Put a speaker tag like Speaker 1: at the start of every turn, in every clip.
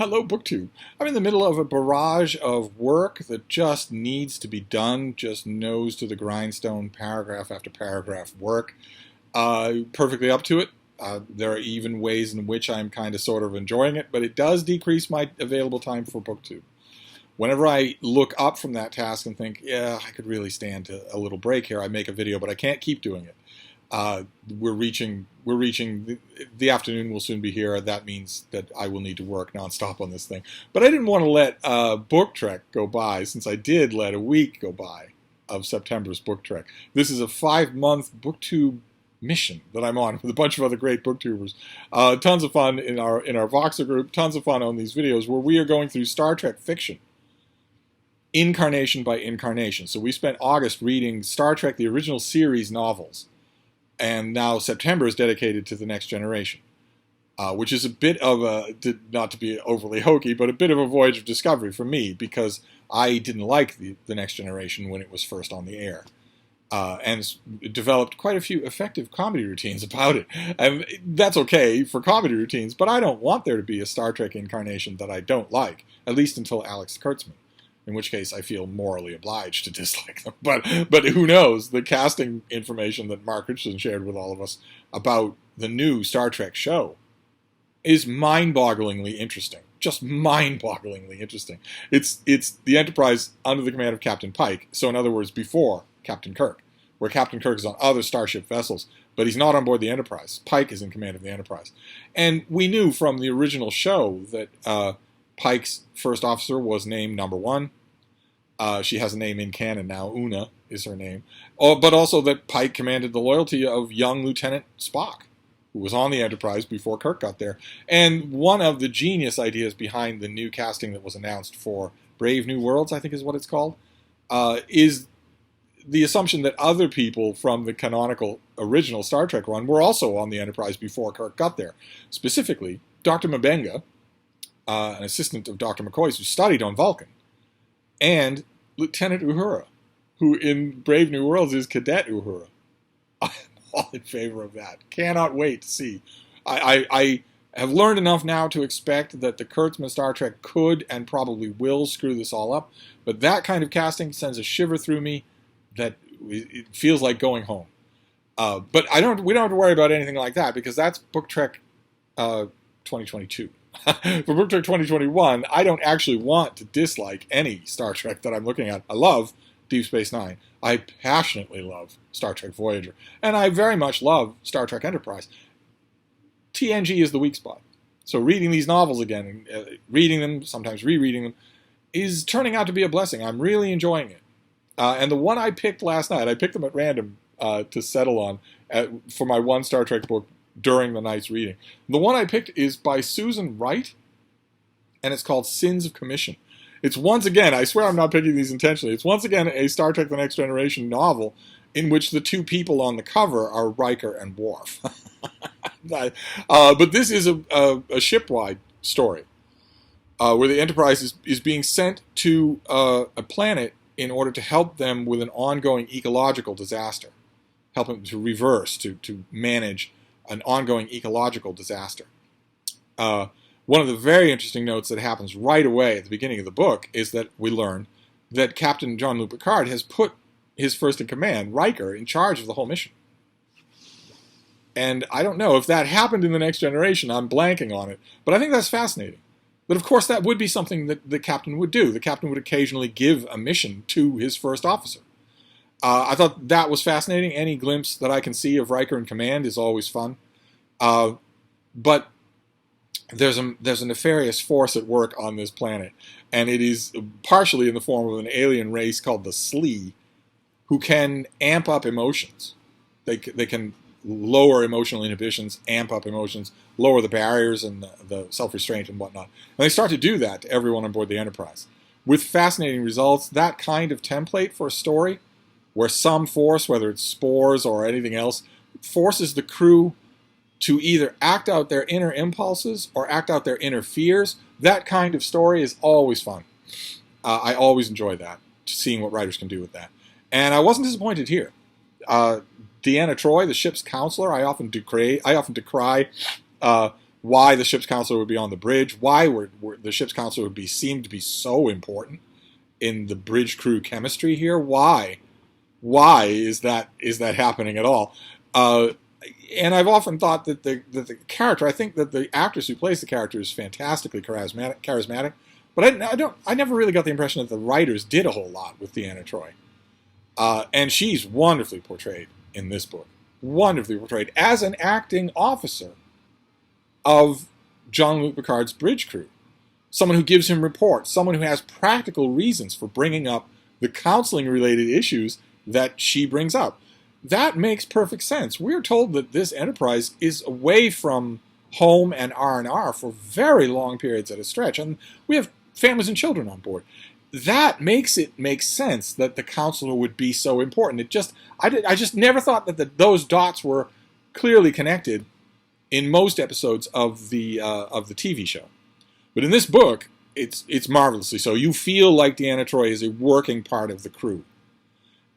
Speaker 1: Hello, BookTube. I'm in the middle of a barrage of work that just needs to be done, just nose to the grindstone, paragraph after paragraph work. Perfectly up to it. There are even ways in which I'm kind of sort of enjoying it, but it does decrease my available time for BookTube. Whenever I look up from that task and think, yeah, I could really stand a little break here, I make a video, but I can't keep doing it. We're reaching the afternoon will soon be here. That means that I will need to work nonstop on this thing. But I didn't want to let BookTrek go by, since I did let a week go by of September's BookTrek. This is a 5-month BookTube mission that I'm on with a bunch of other great booktubers. Tons of fun in our Voxer group. Tons of fun on these videos where we are going through Star Trek fiction, incarnation by incarnation. So we spent August reading Star Trek, the original series novels. And now September is dedicated to The Next Generation, which is a bit of a, not to be overly hokey, but a bit of a voyage of discovery for me, because I didn't like the Next Generation when it was first on the air. And developed quite a few effective comedy routines about it. And that's okay for comedy routines, but I don't want there to be a Star Trek incarnation that I don't like, at least until Alex Kurtzman. In which case I feel morally obliged to dislike them. But who knows? The casting information that Mark Richardson shared with all of us about the new Star Trek show is mind-bogglingly interesting. Just mind-bogglingly interesting. It's the Enterprise under the command of Captain Pike. So in other words, before Captain Kirk, where Captain Kirk is on other starship vessels, but he's not on board the Enterprise. Pike is in command of the Enterprise. And we knew from the original show that Pike's first officer was named Number One. She has a name in canon now. Una is her name. But also that Pike commanded the loyalty of young Lieutenant Spock, who was on the Enterprise before Kirk got there. And one of the genius ideas behind the new casting that was announced for Brave New Worlds, I think is what it's called, is the assumption that other people from the canonical original Star Trek run were also on the Enterprise before Kirk got there. Specifically, Dr. M'Benga, an assistant of Dr. McCoy's who studied on Vulcan, and Lieutenant Uhura, who in Brave New Worlds is Cadet Uhura. I'm all in favor of that. Cannot wait to see. I have learned enough now to expect that the Kurtzman Star Trek could and probably will screw this all up, but that kind of casting sends a shiver through me that it feels like going home. But we don't have to worry about anything like that, because that's BookTrek 2022. For BookTrek 2021, I don't actually want to dislike any Star Trek that I'm looking at. I love Deep Space Nine. I passionately love Star Trek Voyager. And I very much love Star Trek Enterprise. TNG is the weak spot. So reading these novels again, reading them, sometimes rereading them, is turning out to be a blessing. I'm really enjoying it. And the one I picked last night, I picked them at random to settle on for my one Star Trek book during the night's reading. The one I picked is by Susan Wright, and it's called Sins of Commission. It's once again, I swear I'm not picking these intentionally, it's once again a Star Trek The Next Generation novel in which the two people on the cover are Riker and Worf. But this is a shipwide story where the Enterprise is being sent to a planet in order to help them with an ongoing ecological disaster, help them to reverse, to manage an ongoing ecological disaster. One of the very interesting notes that happens right away at the beginning of the book is that we learn that Captain Jean-Luc Picard has put his first-in-command, Riker, in charge of the whole mission. And I don't know if that happened in The Next Generation. I'm blanking on it. But I think that's fascinating. But of course, that would be something that the captain would do. The captain would occasionally give a mission to his first officer. I thought that was fascinating. Any glimpse that I can see of Riker in command is always fun. But there's a nefarious force at work on this planet, and it is partially in the form of an alien race called the Slee, who can amp up emotions. They can lower emotional inhibitions, amp up emotions, lower the barriers and the self-restraint and whatnot. And they start to do that to everyone on board the Enterprise. With fascinating results, that kind of template for a story, where some force, whether it's spores or anything else, forces the crew to either act out their inner impulses or act out their inner fears. That kind of story is always fun. I always enjoy that, seeing what writers can do with that. And I wasn't disappointed here. Deanna Troi, the ship's counselor, I often decry why the ship's counselor would be on the bridge, why the ship's counselor would seem to be so important in the bridge crew chemistry here. Why is that happening at all? And I've often thought that the character, I think that the actress who plays the character is fantastically charismatic, but I never really got the impression that the writers did a whole lot with Deanna Troi. And she's wonderfully portrayed in this book, wonderfully portrayed as an acting officer of Jean-Luc Picard's bridge crew, someone who gives him reports, someone who has practical reasons for bringing up the counseling-related issues that she brings up. That makes perfect sense. We're told that this Enterprise is away from home and R&R for very long periods at a stretch, and we have families and children on board. That makes it make sense that the counselor would be so important. I just never thought that those dots were clearly connected in most episodes of the TV show. But in this book, it's marvelously so. You feel like Deanna Troi is a working part of the crew.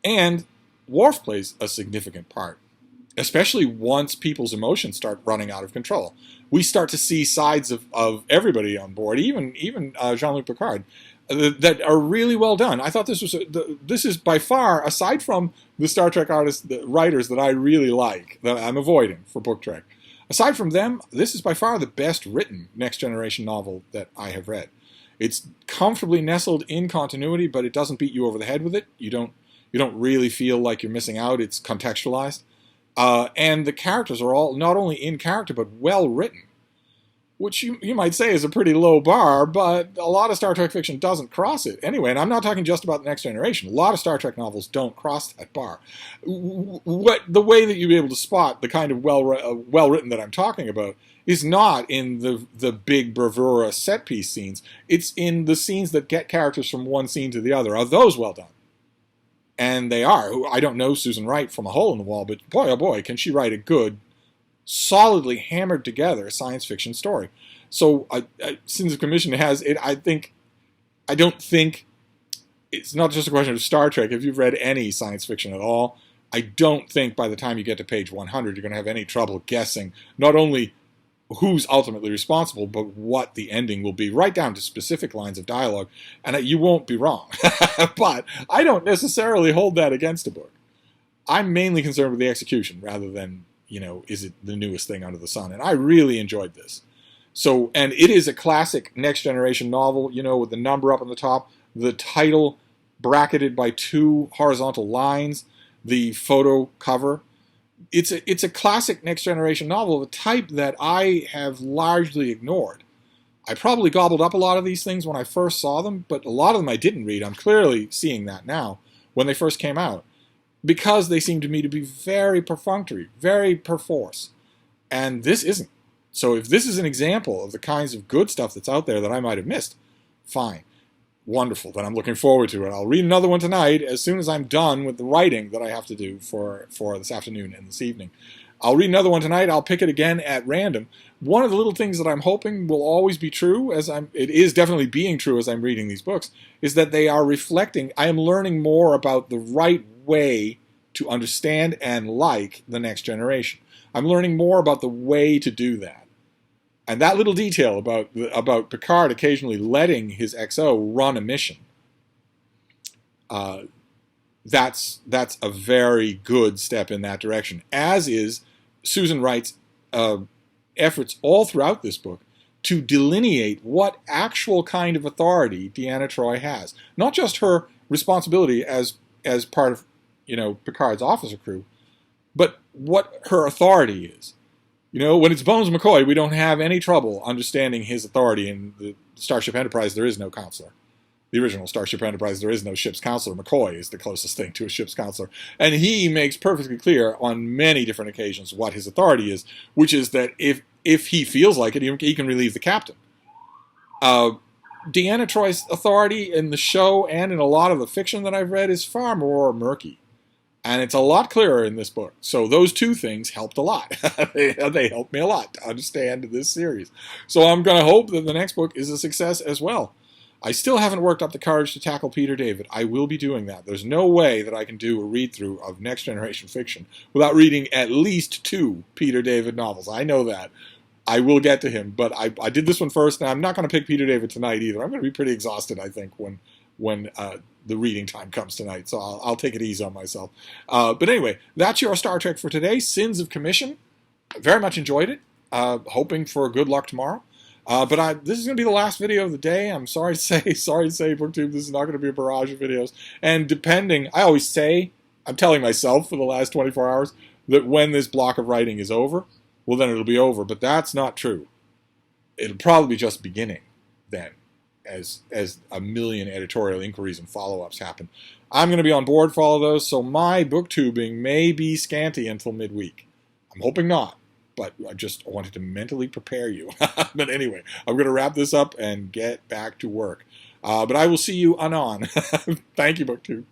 Speaker 1: And Worf plays a significant part, especially once people's emotions start running out of control. We start to see sides of everybody on board, even Jean-Luc Picard, that are really well done. I thought this is by far, aside from the Star Trek writers that I really like, that I'm avoiding for BookTrek, aside from them, this is by far the best written Next Generation novel that I have read. It's comfortably nestled in continuity, but it doesn't beat you over the head with it. You don't really feel like you're missing out. It's contextualized. And the characters are all not only in character, but well written, which you might say is a pretty low bar, but a lot of Star Trek fiction doesn't cross it. Anyway, and I'm not talking just about the Next Generation. A lot of Star Trek novels don't cross that bar. The way that you'll be able to spot the kind of well-written that I'm talking about is not in the big bravura set-piece scenes. It's in the scenes that get characters from one scene to the other. Are those well done? And they are. I don't know Susan Wright from a hole in the wall, but boy, oh boy, can she write a good, solidly hammered together science fiction story. So Sins of Commission has it. I don't think it's not just a question of Star Trek. If you've read any science fiction at all, I don't think by the time you get to page 100 you're going to have any trouble guessing not only who's ultimately responsible, but what the ending will be, right down to specific lines of dialogue, and you won't be wrong. But I don't necessarily hold that against a book. I'm mainly concerned with the execution rather than, is it the newest thing under the sun? And I really enjoyed this. So, and it is a classic Next Generation novel, with the number up on the top, the title bracketed by 2 horizontal lines, the photo cover. It's a classic Next Generation novel of a type that I have largely ignored. I probably gobbled up a lot of these things when I first saw them, but a lot of them I didn't read. I'm clearly seeing that now when they first came out, because they seem to me to be very perfunctory, very perforce. And this isn't. So if this is an example of the kinds of good stuff that's out there that I might have missed, fine. Wonderful. Then I'm looking forward to it. I'll read another one tonight as soon as I'm done with the writing that I have to do for this afternoon and this evening. I'll read another one tonight. I'll pick it again at random. One of the little things that I'm hoping will always be true, it is definitely being true as I'm reading these books, is that they are reflecting. I am learning more about the right way to understand and like the Next Generation. I'm learning more about the way to do that. And that little detail about Picard occasionally letting his XO run a mission, that's a very good step in that direction, as is Susan Wright's efforts all throughout this book to delineate what actual kind of authority Deanna Troi has. Not just her responsibility as part of Picard's officer crew, but what her authority is. When it's Bones McCoy, we don't have any trouble understanding his authority. In the Starship Enterprise, there is no counselor. The original Starship Enterprise, there is no ship's counselor. McCoy is the closest thing to a ship's counselor. And he makes perfectly clear on many different occasions what his authority is, which is that if he feels like it, he can relieve the captain. Deanna Troi's authority in the show and in a lot of the fiction that I've read is far more murky. And it's a lot clearer in this book. So those two things helped a lot. They helped me a lot to understand this series. So I'm going to hope that the next book is a success as well. I still haven't worked up the courage to tackle Peter David. I will be doing that. There's no way that I can do a read-through of Next Generation fiction without reading at least 2 Peter David novels. I know that. I will get to him, but I did this one first, and I'm not going to pick Peter David tonight either. I'm going to be pretty exhausted, I think, when the reading time comes tonight, so I'll take it easy on myself. But anyway, that's your Star Trek for today. Sins of Commission. I very much enjoyed it. Hoping for good luck tomorrow. But this is going to be the last video of the day. I'm sorry to say, BookTube, this is not going to be a barrage of videos. And depending, I always say, I'm telling myself for the last 24 hours, that when this block of writing is over, well, then it'll be over. But that's not true. It'll probably be just beginning then, as a million editorial inquiries and follow-ups happen. I'm going to be on board for all of those, so my booktubing may be scanty until midweek. I'm hoping not, but I just wanted to mentally prepare you. But anyway, I'm going to wrap this up and get back to work. But I will see you anon. Thank you, BookTube.